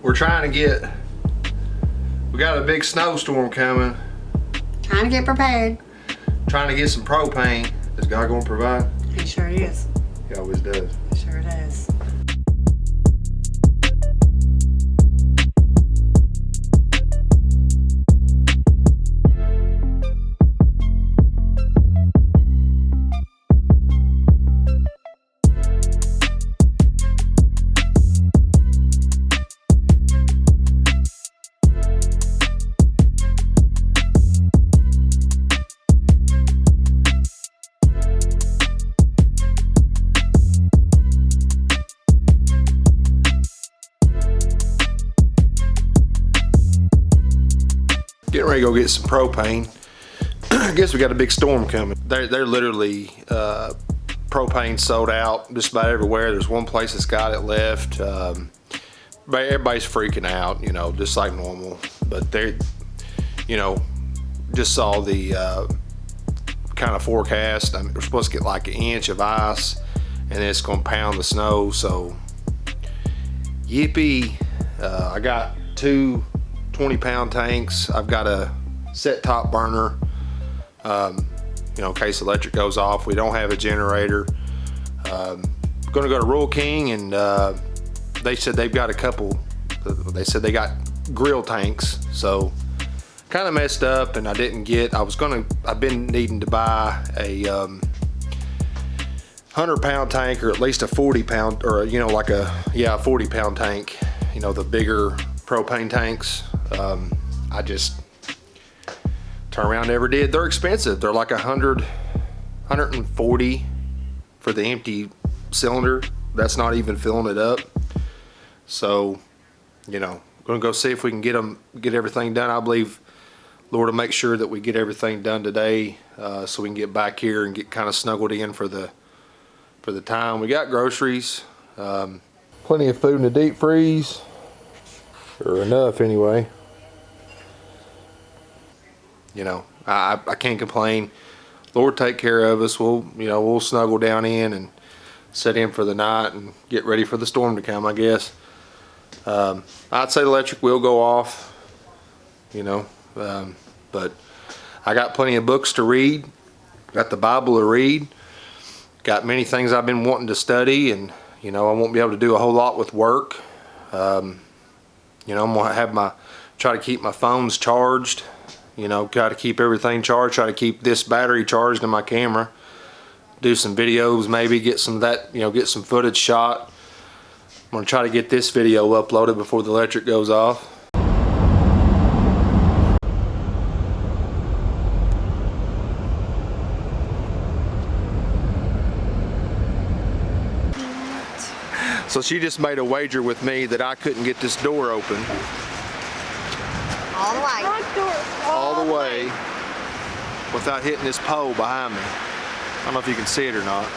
We're trying to get, we got a big snowstorm coming. Trying to get prepared. Trying to get some propane. Is God gonna provide? He sure is. He always does. He sure does. Getting ready to go get some propane. I guess we got a big storm coming. They're literally propane sold out just about everywhere. There's one place that's got it left. But everybody's freaking out, you know, just like normal. But they, you know, just saw the kind of forecast. I mean, we're supposed to get like an inch of ice, and then it's gonna pound the snow. So, yippee! I got two 20-pound tanks. I've got a set top burner, you know, in case the electric goes off. We don't have a generator. Gonna go to Rural King, and they said they've got a couple. They said they got grill tanks, so kind of messed up, and I didn't get. I've been needing to buy a 100-pound tank, or at least a 40-pound, or you know, like a 40-pound tank. You know, the bigger propane tanks. I just turn around, never did. They're expensive. They're like 140 for the empty cylinder. That's not even filling it up. So, you know, gonna go see if we can get everything done. I believe Lord will make sure that we get everything done today, so we can get back here and get kind of snuggled in for the time. We got groceries, plenty of food in the deep freeze, or enough anyway. You know, I can't complain. Lord take care of us. We'll snuggle down in and set in for the night and get ready for the storm to come, I guess. I'd say the electric will go off, you know, but I got plenty of books to read. Got the Bible to read. Got many things I've been wanting to study, and you know, I won't be able to do a whole lot with work. You know, I'm gonna try to keep my phones charged. You know, try to keep everything charged. Try to keep this battery charged in my camera. Do some videos, maybe get some of that, you know, get some footage shot. I'm gonna try to get this video uploaded before the electric goes off. So she just made a wager with me that I couldn't get this door open. All the way. All the way without hitting this pole behind me. I don't know if you can see it or not.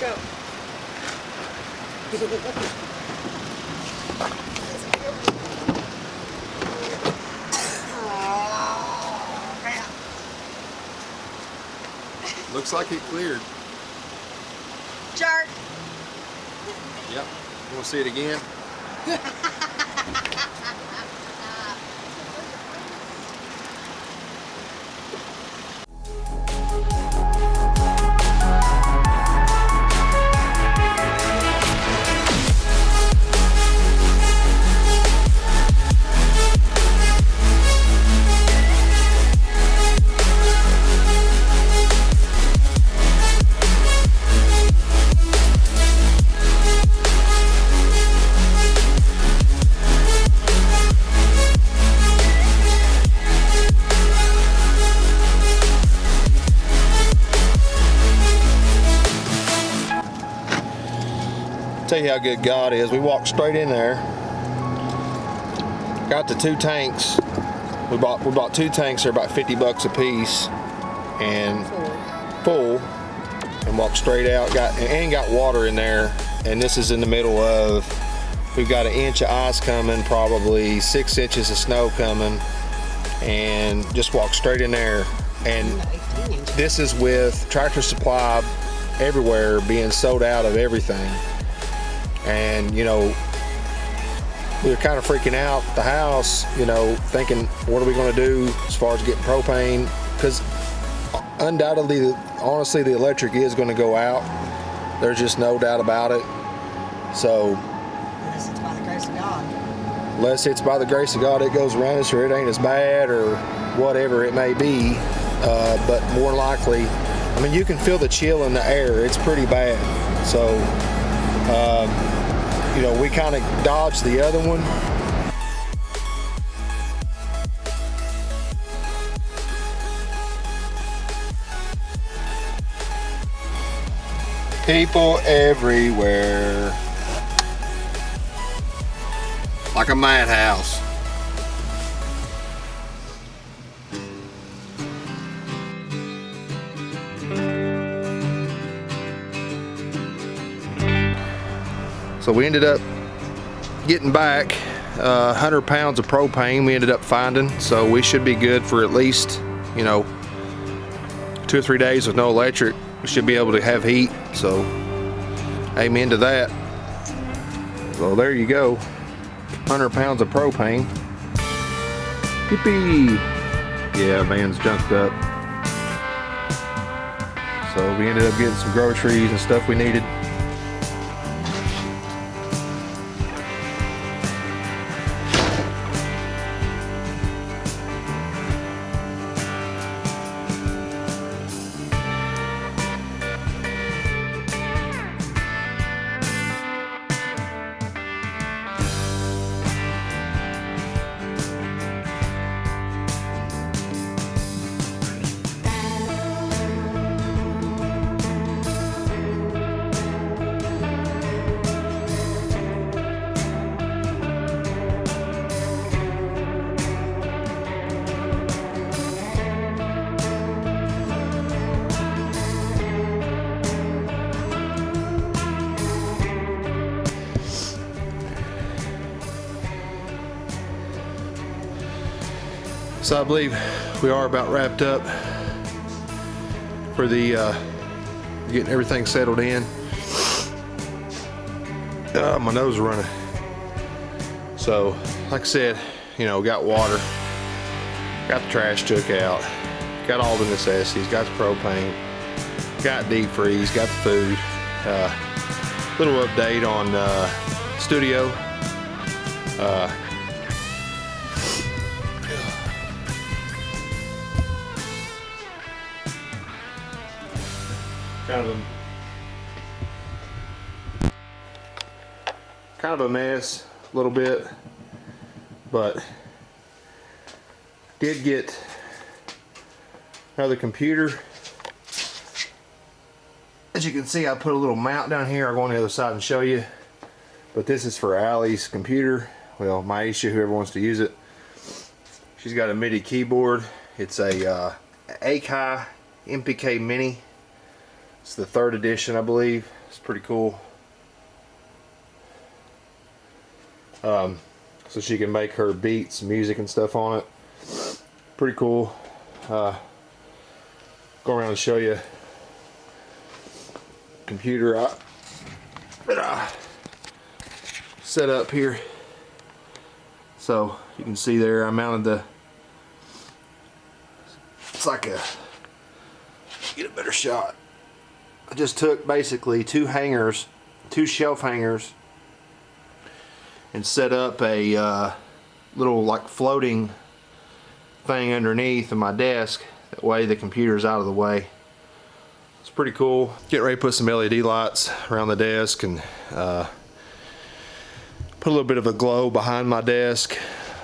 Go. Looks like it cleared. Jerk. Yep. You want to see it again? Tell you how good God is. We walked straight in there. Got the two tanks. We bought two tanks. They're about 50 bucks a piece, and full. And walked straight out. Got water in there. And this is in the middle of. We've got an inch of ice coming, probably 6 inches of snow coming, and just walked straight in there. And this is with Tractor Supply everywhere being sold out of everything. And we were kind of freaking out at the house, thinking, what are we going to do as far as getting propane? Because undoubtedly, honestly, the electric is going to go out. There's just no doubt about it. So Unless it's by the grace of God. Unless it's by the grace of God, it goes around us, or it ain't as bad, or whatever it may be. But more likely, I mean, you can feel the chill in the air. It's pretty bad. So, we kind of dodged the other one. People everywhere. Like a madhouse. So we ended up getting back 100 pounds of propane we ended up finding. So we should be good for at least, 2 or 3 days with no electric. We should be able to have heat. So amen to that. So there you go. 100 pounds of propane. Yippee! Yeah, van's junked up. So we ended up getting some groceries and stuff we needed. So I believe we are about wrapped up for the getting everything settled in. My nose is running. So, like I said, got water, got the trash took out, got all the necessities, got the propane, got deep freeze, got the food. Little update on studio. Kind of a mess, a little bit, but did get another computer. As you can see, I put a little mount down here. I'll go on the other side and show you. But this is for Allie's computer. Well, Maisha, whoever wants to use it. She's got a MIDI keyboard. It's a Akai MPK Mini. It's the 3rd edition, I believe. It's pretty cool. So she can make her beats, music and stuff on it. Pretty cool. Go around and show you computer set up here. So you can see there I mounted the, it's like a, get a better shot. I just took basically 2 hangers, 2 shelf hangers, and set up a little like floating thing underneath of my desk. That way the computer's out of the way. It's pretty cool. Getting ready to put some LED lights around the desk and put a little bit of a glow behind my desk.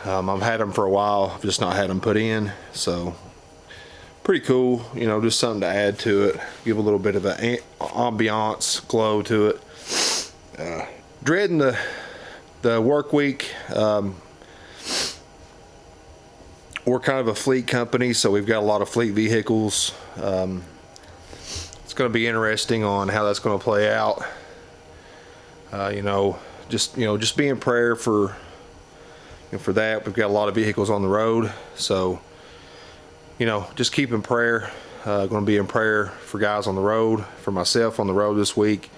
I've had them for a while. I've just not had them put in. So pretty cool. Just something to add to it. Give a little bit of an ambiance glow to it. Dreading the work week. We're kind of a fleet company, so we've got a lot of fleet vehicles. It's going to be interesting on how that's going to play out. Just be in prayer for that. We've got a lot of vehicles on the road, so just keep in prayer. Going to be in prayer for guys on the road, for myself on the road this week.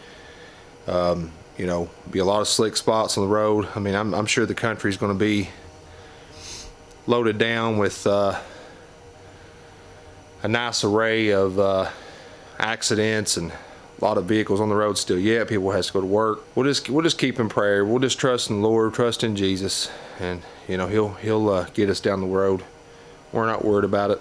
you know, be a lot of slick spots on the road. I mean, I'm sure the country's going to be loaded down with a nice array of accidents and a lot of vehicles on the road still yet. People has to go to work. We'll just keep in prayer. We'll just trust in the Lord, trust in Jesus, and you know, he'll get us down the road. We're not worried about it.